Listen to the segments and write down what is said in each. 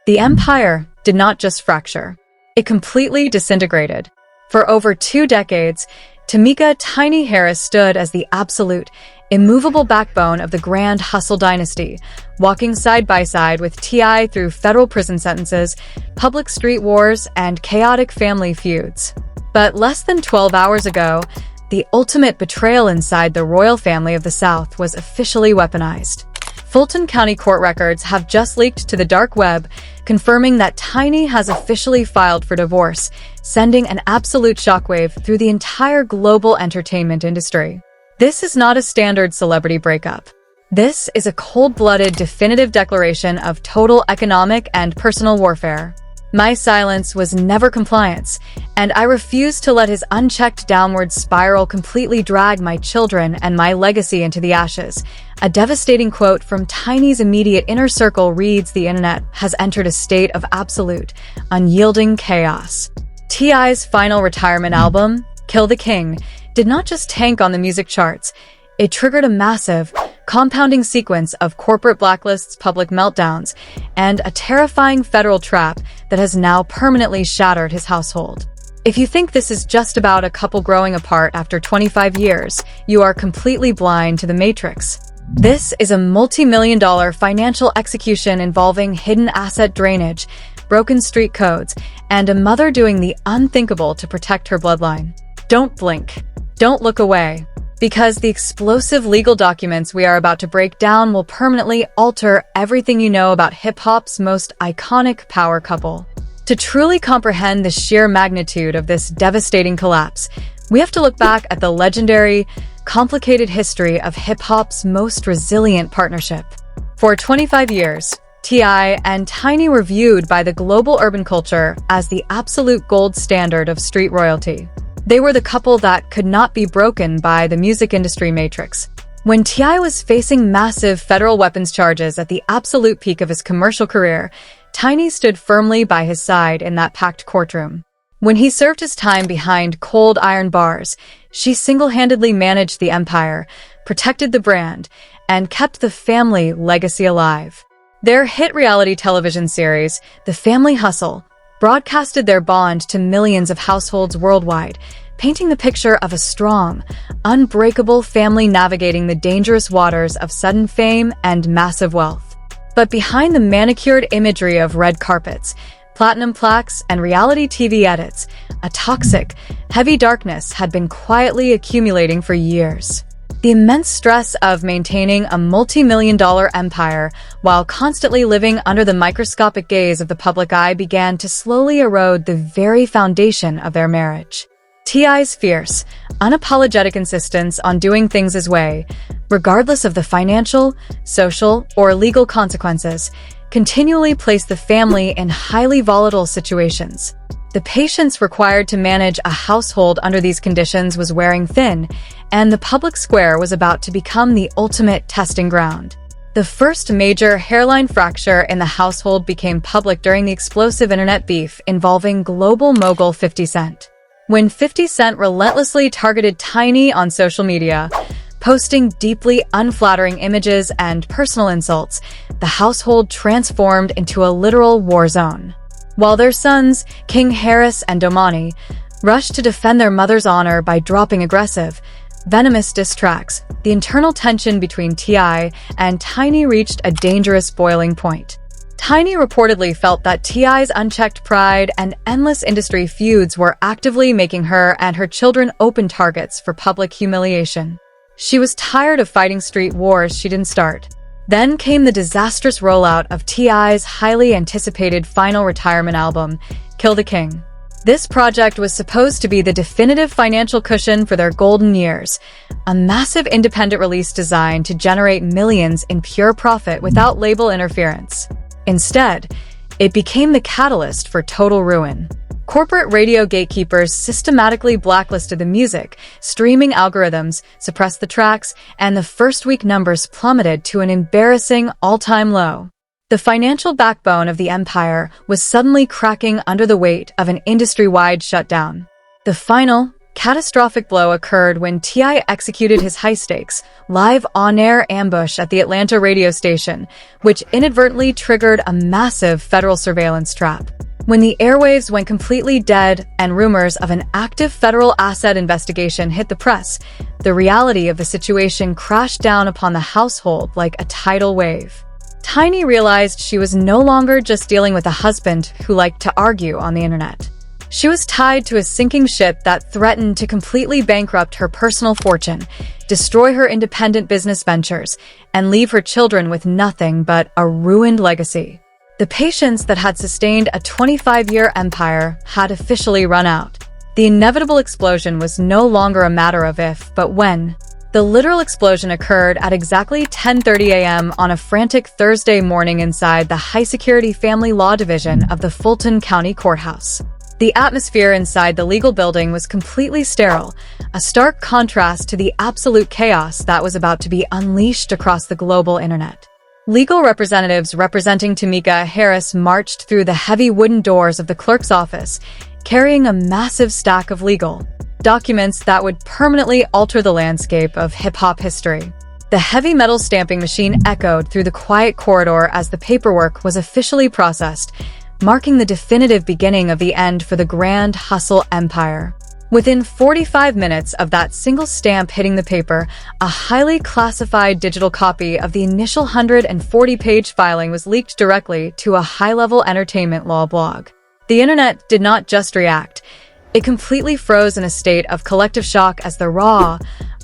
The empire did not just fracture. It completely disintegrated. For over 2 decades, Tamika "Tiny" Harris stood as the absolute, immovable backbone of the Grand Hustle dynasty, walking side by side with T.I. through federal prison sentences, public street wars, and chaotic family feuds. But less than 12 hours ago, the ultimate betrayal inside the royal family of the South was officially weaponized. Fulton County court records have just leaked to the dark web, confirming that Tiny has officially filed for divorce, sending an absolute shockwave through the entire global entertainment industry. This is not a standard celebrity breakup. This is a cold-blooded, definitive declaration of total economic and personal warfare. My silence was never compliance, and I refuse to let his unchecked downward spiral completely drag my children and my legacy into the ashes. A devastating quote from Tiny's immediate inner circle reads, "The internet has entered a state of absolute, unyielding chaos." T.I.'s final retirement album, Kill the King, did not just tank on the music charts. It triggered a massive, compounding sequence of corporate blacklists, public meltdowns, and a terrifying federal trap that has now permanently shattered his household. If you think this is just about a couple growing apart after 25 years, you are completely blind to the matrix. This is a multi-million-dollar financial execution involving hidden asset drainage, broken street codes, and a mother doing the unthinkable to protect her bloodline. Don't blink. Don't look away. Because the explosive legal documents we are about to break down will permanently alter everything you know about hip-hop's most iconic power couple. To truly comprehend the sheer magnitude of this devastating collapse, we have to look back at the legendary, complicated history of hip-hop's most resilient partnership. For 25 years, T.I. and Tiny were viewed by the global urban culture as the absolute gold standard of street royalty. They were the couple that could not be broken by the music industry matrix. When T.I. was facing massive federal weapons charges at the absolute peak of his commercial career, Tiny stood firmly by his side in that packed courtroom. When he served his time behind cold iron bars, she single-handedly managed the empire, protected the brand, and kept the family legacy alive. Their hit reality television series, The Family Hustle, broadcasted their bond to millions of households worldwide, painting the picture of a strong, unbreakable family navigating the dangerous waters of sudden fame and massive wealth. But behind the manicured imagery of red carpets, platinum plaques, and reality TV edits, a toxic, heavy darkness had been quietly accumulating for years. The immense stress of maintaining a multi-million-dollar empire while constantly living under the microscopic gaze of the public eye began to slowly erode the very foundation of their marriage. T.I.'s fierce, unapologetic insistence on doing things his way, regardless of the financial, social, or legal consequences, continually placed the family in highly volatile situations. The patience required to manage a household under these conditions was wearing thin, and the public square was about to become the ultimate testing ground. The first major hairline fracture in the household became public during the explosive internet beef involving global mogul 50 Cent. When 50 Cent relentlessly targeted Tiny on social media, posting deeply unflattering images and personal insults, the household transformed into a literal war zone. While their sons, King Harris and Domani, rushed to defend their mother's honor by dropping aggressive, venomous diss tracks, the internal tension between T.I. and Tiny reached a dangerous boiling point. Tiny reportedly felt that T.I.'s unchecked pride and endless industry feuds were actively making her and her children open targets for public humiliation. She was tired of fighting street wars she didn't start. Then came the disastrous rollout of T.I.'s highly anticipated final retirement album, Kill the King. This project was supposed to be the definitive financial cushion for their golden years, a massive independent release designed to generate millions in pure profit without label interference. Instead, it became the catalyst for total ruin. Corporate radio gatekeepers systematically blacklisted the music, streaming algorithms suppressed the tracks, and the first-week numbers plummeted to an embarrassing all-time low. The financial backbone of the empire was suddenly cracking under the weight of an industry-wide shutdown. The final, catastrophic blow occurred when T.I. executed his high-stakes, live on-air ambush at the Atlanta radio station, which inadvertently triggered a massive federal surveillance trap. When the airwaves went completely dead and rumors of an active federal asset investigation hit the press, the reality of the situation crashed down upon the household like a tidal wave. Tiny realized she was no longer just dealing with a husband who liked to argue on the internet. She was tied to a sinking ship that threatened to completely bankrupt her personal fortune, destroy her independent business ventures, and leave her children with nothing but a ruined legacy. The patience that had sustained a 25-year empire had officially run out. The inevitable explosion was no longer a matter of if, but when. The literal explosion occurred at exactly 10:30 a.m. on a frantic Thursday morning inside the high-security family law division of the Fulton County Courthouse. The atmosphere inside the legal building was completely sterile, a stark contrast to the absolute chaos that was about to be unleashed across the global internet. Legal representatives representing Tamika Harris marched through the heavy wooden doors of the clerk's office, carrying a massive stack of legal documents that would permanently alter the landscape of hip-hop history. The heavy metal stamping machine echoed through the quiet corridor as the paperwork was officially processed, marking the definitive beginning of the end for the Grand Hustle empire. Within 45 minutes of that single stamp hitting the paper, a highly classified digital copy of the initial 140-page filing was leaked directly to a high-level entertainment law blog. The internet did not just react. It completely froze in a state of collective shock as the raw,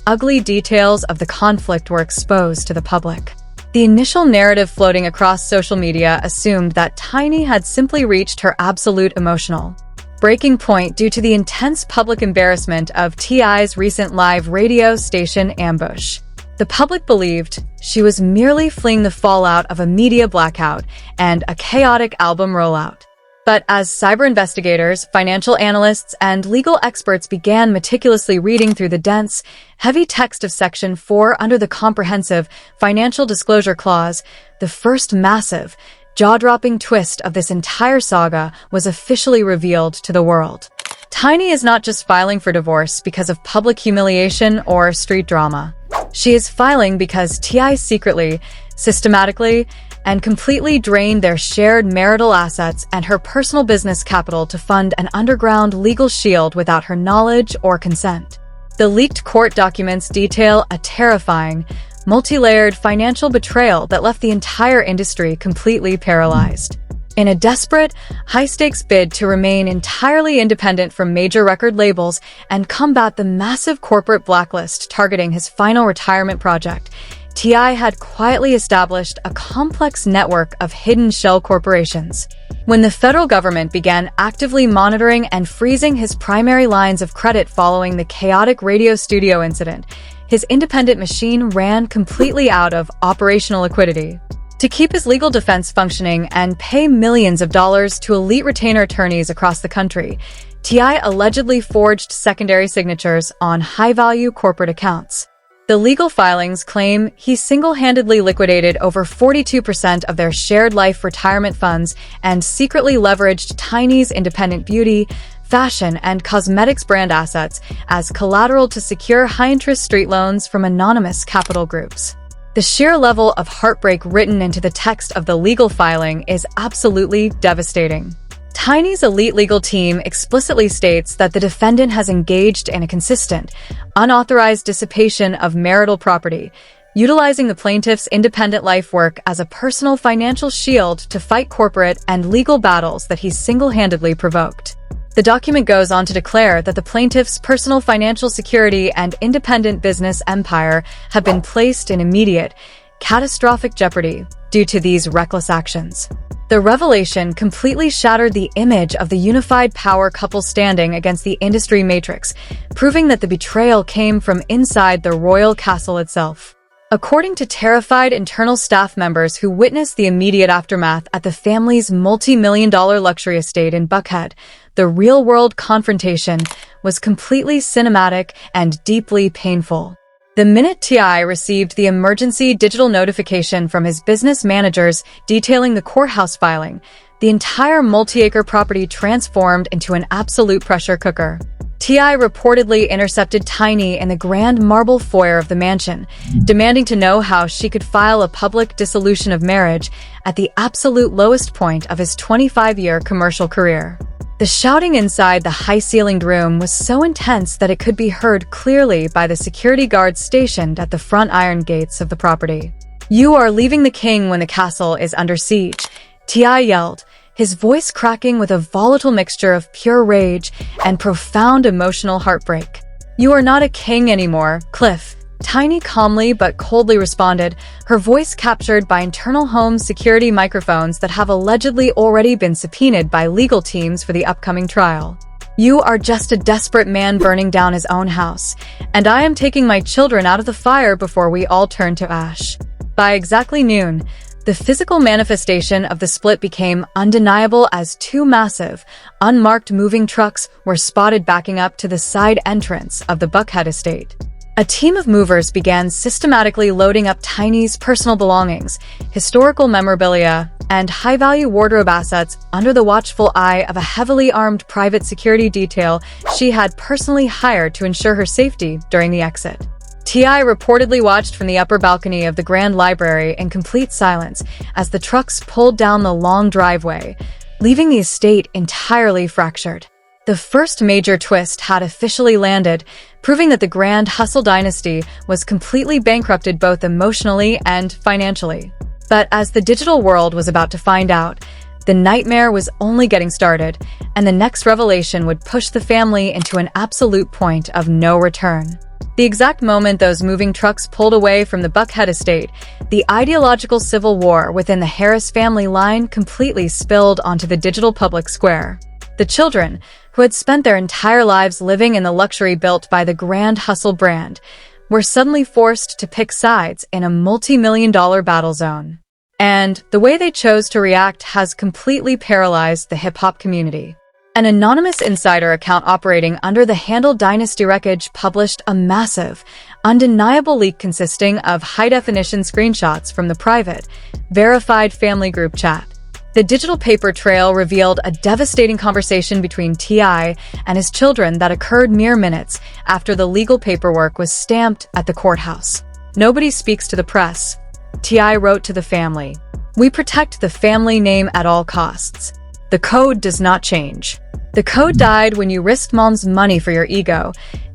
ugly details of the conflict were exposed to the public. The initial narrative floating across social media assumed that Tiny had simply reached her absolute emotional breaking point due to the intense public embarrassment of T.I.'s recent live radio station ambush. The public believed she was merely fleeing the fallout of a media blackout and a chaotic album rollout. But as cyber investigators, financial analysts, and legal experts began meticulously reading through the dense, heavy text of Section 4 under the Comprehensive Financial Disclosure Clause, the first massive, jaw-dropping twist of this entire saga was officially revealed to the world. Tiny is not just filing for divorce because of public humiliation or street drama. She is filing because T.I. secretly, systematically, and completely drained their shared marital assets and her personal business capital to fund an underground legal shield without her knowledge or consent. The leaked court documents detail a terrifying, multi-layered financial betrayal that left the entire industry completely paralyzed. In a desperate, high-stakes bid to remain entirely independent from major record labels and combat the massive corporate blacklist targeting his final retirement project, T.I. had quietly established a complex network of hidden shell corporations. When the federal government began actively monitoring and freezing his primary lines of credit following the chaotic radio studio incident, his independent machine ran completely out of operational liquidity. To keep his legal defense functioning and pay millions of dollars to elite retainer attorneys across the country, T.I. allegedly forged secondary signatures on high-value corporate accounts. The legal filings claim he single-handedly liquidated over 42% of their shared life retirement funds and secretly leveraged Tiny's independent beauty, fashion, and cosmetics brand assets as collateral to secure high-interest street loans from anonymous capital groups. The sheer level of heartbreak written into the text of the legal filing is absolutely devastating. Tiny's elite legal team explicitly states that the defendant has engaged in a consistent, unauthorized dissipation of marital property, utilizing the plaintiff's independent life work as a personal financial shield to fight corporate and legal battles that he single-handedly provoked. The document goes on to declare that the plaintiff's personal financial security and independent business empire have been placed in immediate, catastrophic jeopardy due to these reckless actions. The revelation completely shattered the image of the unified power couple standing against the industry matrix, proving that the betrayal came from inside the royal castle itself. According to terrified internal staff members who witnessed the immediate aftermath at the family's multi-million-dollar luxury estate in Buckhead, the real-world confrontation was completely cinematic and deeply painful. The minute T.I. received the emergency digital notification from his business managers detailing the courthouse filing, the entire multi-acre property transformed into an absolute pressure cooker. T.I. reportedly intercepted Tiny in the grand marble foyer of the mansion, demanding to know how she could file a public dissolution of marriage at the absolute lowest point of his 25-year commercial career. The shouting inside the high-ceilinged room was so intense that it could be heard clearly by the security guards stationed at the front iron gates of the property. "You are leaving the king when the castle is under siege," T.I. yelled, his voice cracking with a volatile mixture of pure rage and profound emotional heartbreak. "You are not a king anymore, Cliff," Tiny calmly but coldly responded, her voice captured by internal home security microphones that have allegedly already been subpoenaed by legal teams for the upcoming trial. "You are just a desperate man burning down his own house, and I am taking my children out of the fire before we all turn to ash." By exactly noon, the physical manifestation of the split became undeniable as two massive, unmarked moving trucks were spotted backing up to the side entrance of the Buckhead estate. A team of movers began systematically loading up Tiny's personal belongings, historical memorabilia, and high-value wardrobe assets under the watchful eye of a heavily armed private security detail she had personally hired to ensure her safety during the exit. T.I. reportedly watched from the upper balcony of the Grand Library in complete silence as the trucks pulled down the long driveway, leaving the estate entirely fractured. The first major twist had officially landed, proving that the Grand Hustle dynasty was completely bankrupted both emotionally and financially. But as the digital world was about to find out, the nightmare was only getting started, and the next revelation would push the family into an absolute point of no return. The exact moment those moving trucks pulled away from the Buckhead estate, the ideological civil war within the Harris family line completely spilled onto the digital public square. The children, who had spent their entire lives living in the luxury built by the Grand Hustle brand, were suddenly forced to pick sides in a multi-million-dollar battle zone. And the way they chose to react has completely paralyzed the hip-hop community. An anonymous insider account operating under the handle Dynasty Wreckage published a massive, undeniable leak consisting of high-definition screenshots from the private, verified family group chat. The digital paper trail revealed a devastating conversation between T.I. and his children that occurred mere minutes after the legal paperwork was stamped at the courthouse. "Nobody speaks to the press," T.I. wrote to the family. "We protect the family name at all costs. The code does not change. The code died when you risked mom's money for your ego."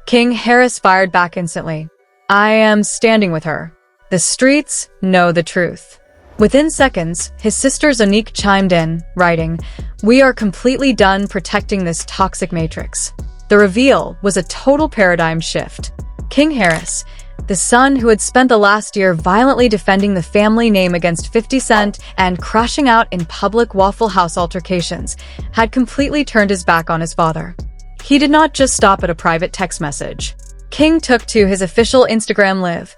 King Harris fired back instantly. "I am standing with her. The streets know the truth." Within seconds, his sister Zonique chimed in, writing, "We are completely done protecting this toxic matrix." The reveal was a total paradigm shift. King Harris, the son who had spent the last year violently defending the family name against 50 Cent and crashing out in public Waffle House altercations, had completely turned his back on his father. He did not just stop at a private text message. King took to his official Instagram Live,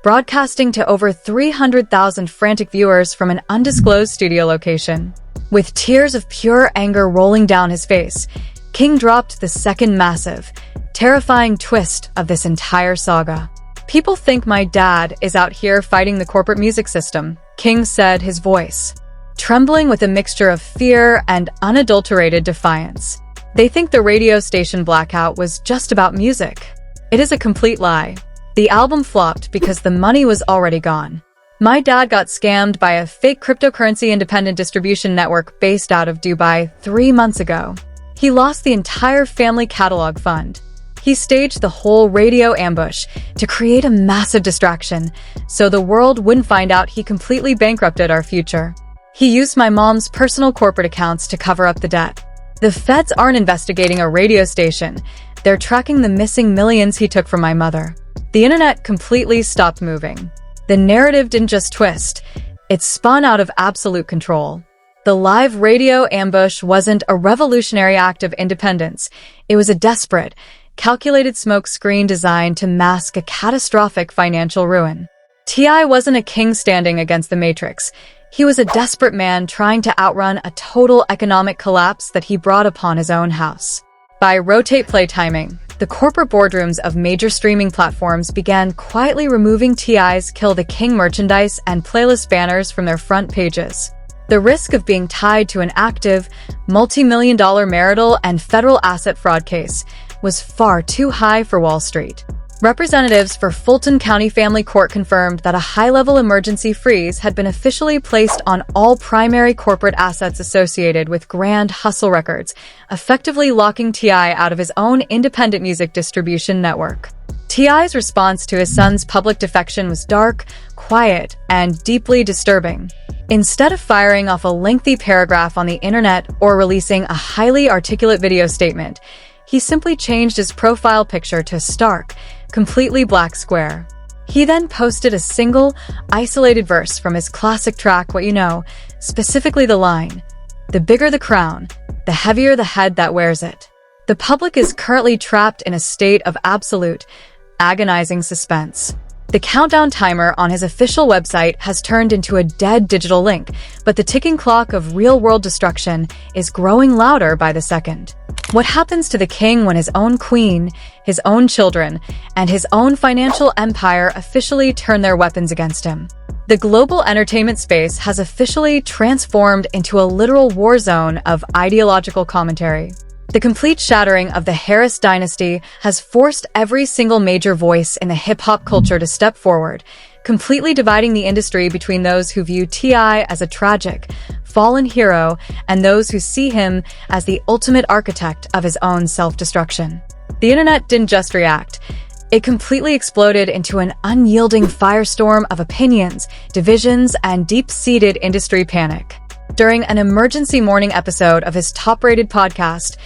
broadcasting to over 300,000 frantic viewers from an undisclosed studio location. With tears of pure anger rolling down his face, King dropped the second massive, terrifying twist of this entire saga. "People think my dad is out here fighting the corporate music system," King said, his voice trembling with a mixture of fear and unadulterated defiance. "They think the radio station blackout was just about music. It is a complete lie. The album flopped because the money was already gone. My dad got scammed by a fake cryptocurrency independent distribution network based out of Dubai 3 months ago. He lost the entire family catalog fund. He staged the whole radio ambush to create a massive distraction, so the world wouldn't find out he completely bankrupted our future. He used my mom's personal corporate accounts to cover up the debt. The feds aren't investigating a radio station. They're tracking the missing millions he took from my mother." The internet completely stopped moving. The narrative didn't just twist, it spun out of absolute control. The live radio ambush wasn't a revolutionary act of independence. It was a desperate, calculated smokescreen designed to mask a catastrophic financial ruin. T.I. wasn't a king standing against the Matrix. He was a desperate man trying to outrun a total economic collapse that he brought upon his own house. By rotate play timing, the corporate boardrooms of major streaming platforms began quietly removing T.I.'s Kill the King merchandise and playlist banners from their front pages. The risk of being tied to an active, multi-million-dollar marital and federal asset fraud case was far too high for Wall Street. Representatives for Fulton County Family Court confirmed that a high-level emergency freeze had been officially placed on all primary corporate assets associated with Grand Hustle Records, effectively locking T.I. out of his own independent music distribution network. T.I.'s response to his son's public defection was dark, quiet, and deeply disturbing. Instead of firing off a lengthy paragraph on the internet or releasing a highly articulate video statement, he simply changed his profile picture to a stark, completely black square. He then posted a single, isolated verse from his classic track What You Know, specifically the line, "The bigger the crown, the heavier the head that wears it." The public is currently trapped in a state of absolute, agonizing suspense. The countdown timer on his official website has turned into a dead digital link, but the ticking clock of real-world destruction is growing louder by the second. What happens to the king when his own queen, his own children, and his own financial empire officially turn their weapons against him? The global entertainment space has officially transformed into a literal war zone of ideological commentary. The complete shattering of the Harris dynasty has forced every single major voice in the hip-hop culture to step forward, completely dividing the industry between those who view T.I. as a tragic, fallen hero and those who see him as the ultimate architect of his own self-destruction. The internet didn't just react. It completely exploded into an unyielding firestorm of opinions, divisions, and deep-seated industry panic. During an emergency morning episode of his top-rated podcast,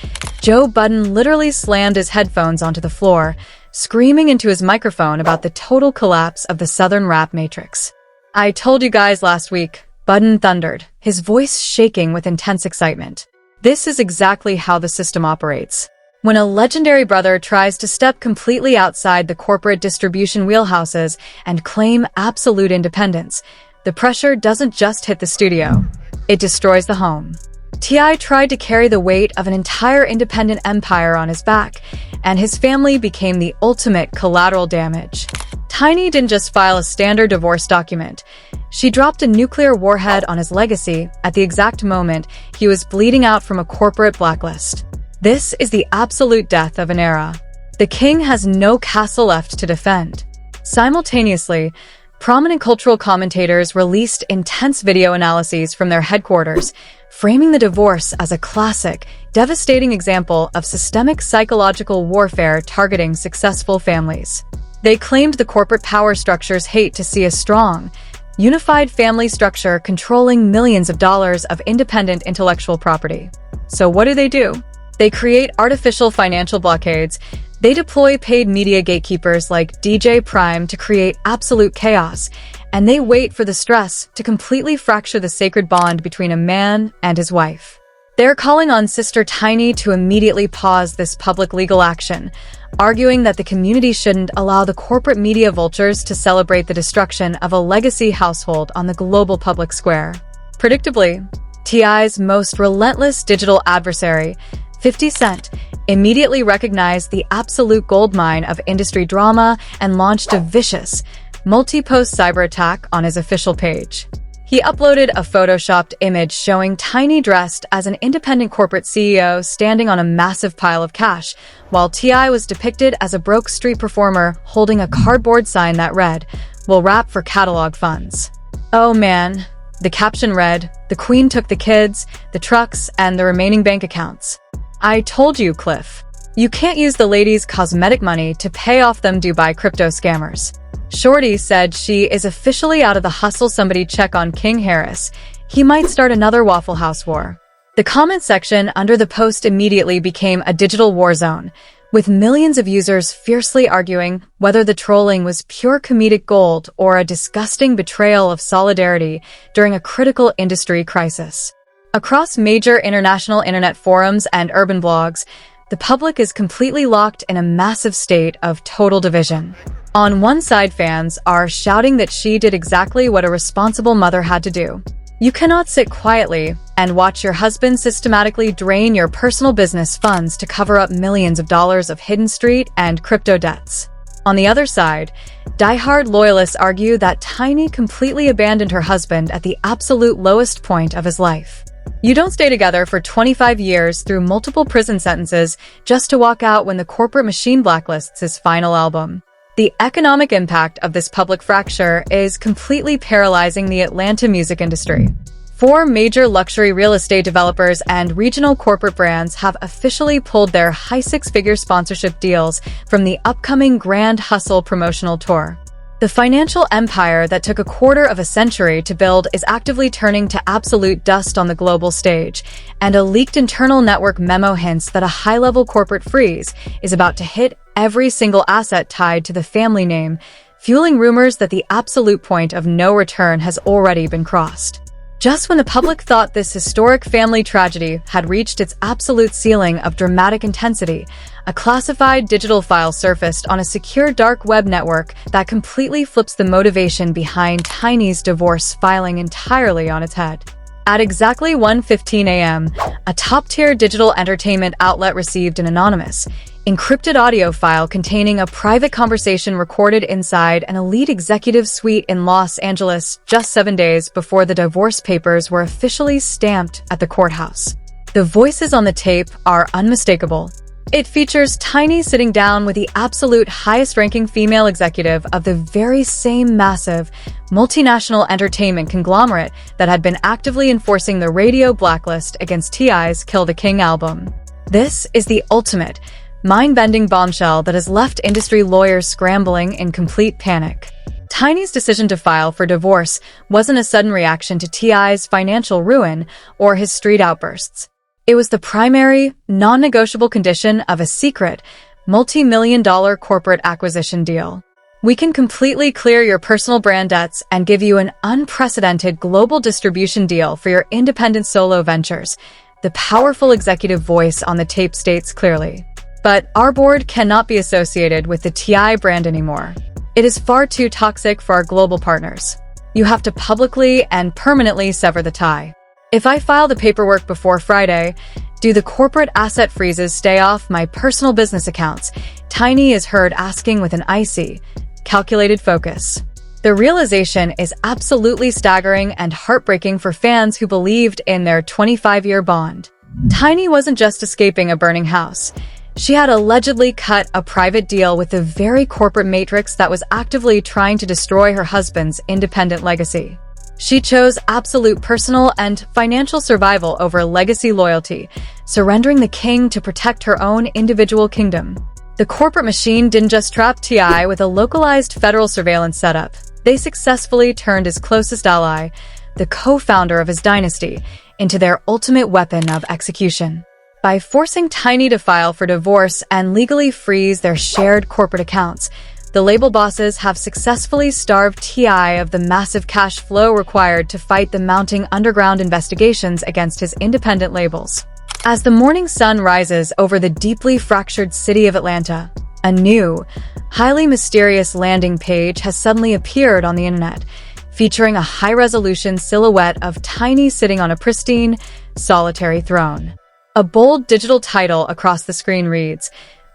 Joe Budden literally slammed his headphones onto the floor, screaming into his microphone about the total collapse of the Southern rap matrix. "I told you guys last week," Budden thundered, his voice shaking with intense excitement. This is exactly how the system operates. When a legendary brother tries to step completely outside the corporate distribution wheelhouses and claim absolute independence, the pressure doesn't just hit the studio. It destroys the home. T.I. tried to carry the weight of an entire independent empire on his back, and his family became the ultimate collateral damage. Tiny didn't just file a standard divorce document. She dropped a nuclear warhead on his legacy at the exact moment he was bleeding out from a corporate blacklist. This is the absolute death of an era. The king has no castle left to defend. Simultaneously, prominent cultural commentators released intense video analyses from their headquarters, framing the divorce as a classic, devastating example of systemic psychological warfare targeting successful families. They claimed the corporate power structures hate to see a strong, unified family structure controlling millions of dollars of independent intellectual property. So what do? They create artificial financial blockades. They deploy paid media gatekeepers like DJ Prime to create absolute chaos, and they wait for the stress to completely fracture the sacred bond between a man and his wife. They're calling on Sister Tiny to immediately pause this public legal action, arguing that the community shouldn't allow the corporate media vultures to celebrate the destruction of a legacy household on the global public square. Predictably, T.I.'s most relentless digital adversary, 50 Cent, immediately recognized the absolute goldmine of industry drama and launched a vicious, multi-post cyber attack on his official page. He uploaded a photoshopped image showing Tiny dressed as an independent corporate CEO standing on a massive pile of cash, while T.I. was depicted as a broke street performer holding a cardboard sign that read, "We'll rap for catalog funds." Oh man, the caption read, "The Queen took the kids, the trucks, and the remaining bank accounts." I told you, Cliff. You can't use the lady's cosmetic money to pay off them Dubai crypto scammers. Shorty said she is officially out of the hustle. Somebody check on King Harris. He might start another Waffle House war. The comment section under the post immediately became a digital war zone, with millions of users fiercely arguing whether the trolling was pure comedic gold or a disgusting betrayal of solidarity during a critical industry crisis. Across major international internet forums and urban blogs, the public is completely locked in a massive state of total division. On one side, fans are shouting that she did exactly what a responsible mother had to do. You cannot sit quietly and watch your husband systematically drain your personal business funds to cover up millions of dollars of hidden street and crypto debts. On the other side, diehard loyalists argue that Tiny completely abandoned her husband at the absolute lowest point of his life. You don't stay together for 25 years through multiple prison sentences just to walk out when the corporate machine blacklists his final album. The economic impact of this public fracture is completely paralyzing the Atlanta music industry. 4 major luxury real estate developers and regional corporate brands have officially pulled their high six-figure sponsorship deals from the upcoming Grand Hustle promotional tour. The financial empire that took a quarter of a century to build is actively turning to absolute dust on the global stage, and a leaked internal network memo hints that a high-level corporate freeze is about to hit every single asset tied to the family name, fueling rumors that the absolute point of no return has already been crossed. Just when the public thought this historic family tragedy had reached its absolute ceiling of dramatic intensity, a classified digital file surfaced on a secure dark web network that completely flips the motivation behind Tiny's divorce filing entirely on its head. At exactly 1:15 a.m., a top-tier digital entertainment outlet received an anonymous, encrypted audio file containing a private conversation recorded inside an elite executive suite in Los Angeles just 7 days before the divorce papers were officially stamped at the courthouse. The voices on the tape are unmistakable. It features Tiny sitting down with the absolute highest-ranking female executive of the very same massive, multinational entertainment conglomerate that had been actively enforcing the radio blacklist against T.I.'s Kill the King album. This is the ultimate, mind-bending bombshell that has left industry lawyers scrambling in complete panic. Tiny's decision to file for divorce wasn't a sudden reaction to T.I.'s financial ruin or his street outbursts. It was the primary, non-negotiable condition of a secret, multi-million-dollar corporate acquisition deal. We can completely clear your personal brand debts and give you an unprecedented global distribution deal for your independent solo ventures, the powerful executive voice on the tape states clearly. But our board cannot be associated with the T.I. brand anymore. It is far too toxic for our global partners. You have to publicly and permanently sever the tie. If I file the paperwork before Friday, do the corporate asset freezes stay off my personal business accounts? Tiny is heard asking with an icy, calculated focus. The realization is absolutely staggering and heartbreaking for fans who believed in their 25-year bond. Tiny wasn't just escaping a burning house. She had allegedly cut a private deal with the very corporate matrix that was actively trying to destroy her husband's independent legacy. She chose absolute personal and financial survival over legacy loyalty, surrendering the king to protect her own individual kingdom. The corporate machine didn't just trap T.I. with a localized federal surveillance setup. They successfully turned his closest ally, the co-founder of his dynasty, into their ultimate weapon of execution. By forcing Tiny to file for divorce and legally freeze their shared corporate accounts, the label bosses have successfully starved T.I. of the massive cash flow required to fight the mounting underground investigations against his independent labels. As the morning sun rises over the deeply fractured city of Atlanta, a new, highly mysterious landing page has suddenly appeared on the internet, featuring a high-resolution silhouette of Tiny sitting on a pristine, solitary throne. A bold digital title across the screen reads,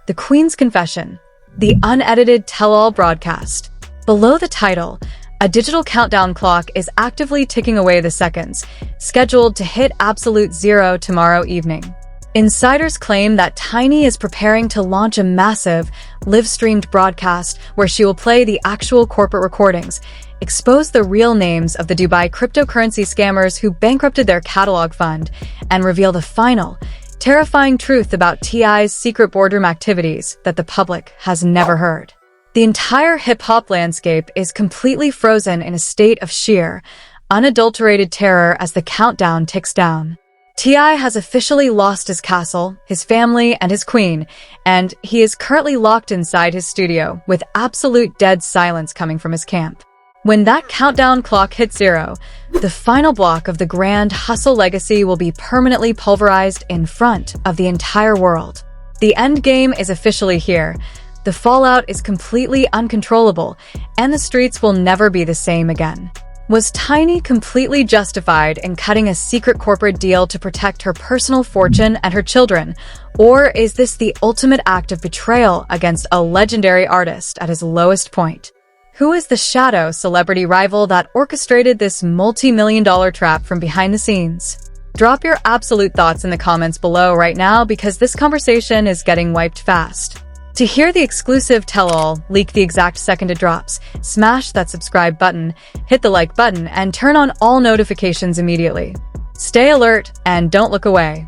"The Queen's Confession, the unedited tell-all broadcast." Below the title, a digital countdown clock is actively ticking away the seconds, scheduled to hit absolute zero tomorrow evening. Insiders claim that Tiny is preparing to launch a massive, live-streamed broadcast where she will play the actual corporate recordings, expose the real names of the Dubai cryptocurrency scammers who bankrupted their catalog fund, and reveal the final, terrifying truth about T.I.'s secret boardroom activities that the public has never heard. The entire hip-hop landscape is completely frozen in a state of sheer, unadulterated terror as the countdown ticks down. T.I. has officially lost his castle, his family, and his queen, and he is currently locked inside his studio with absolute dead silence coming from his camp. When that countdown clock hits zero, the final block of the Grand Hustle legacy will be permanently pulverized in front of the entire world. The endgame is officially here. The fallout is completely uncontrollable, and the streets will never be the same again. Was Tiny completely justified in cutting a secret corporate deal to protect her personal fortune and her children, or is this the ultimate act of betrayal against a legendary artist at his lowest point? Who is the shadow celebrity rival that orchestrated this multi-million-dollar trap from behind the scenes? Drop your absolute thoughts in the comments below right now because this conversation is getting wiped fast. To hear the exclusive tell-all leak the exact second it drops, smash that subscribe button, hit the like button, and turn on all notifications immediately. Stay alert and don't look away.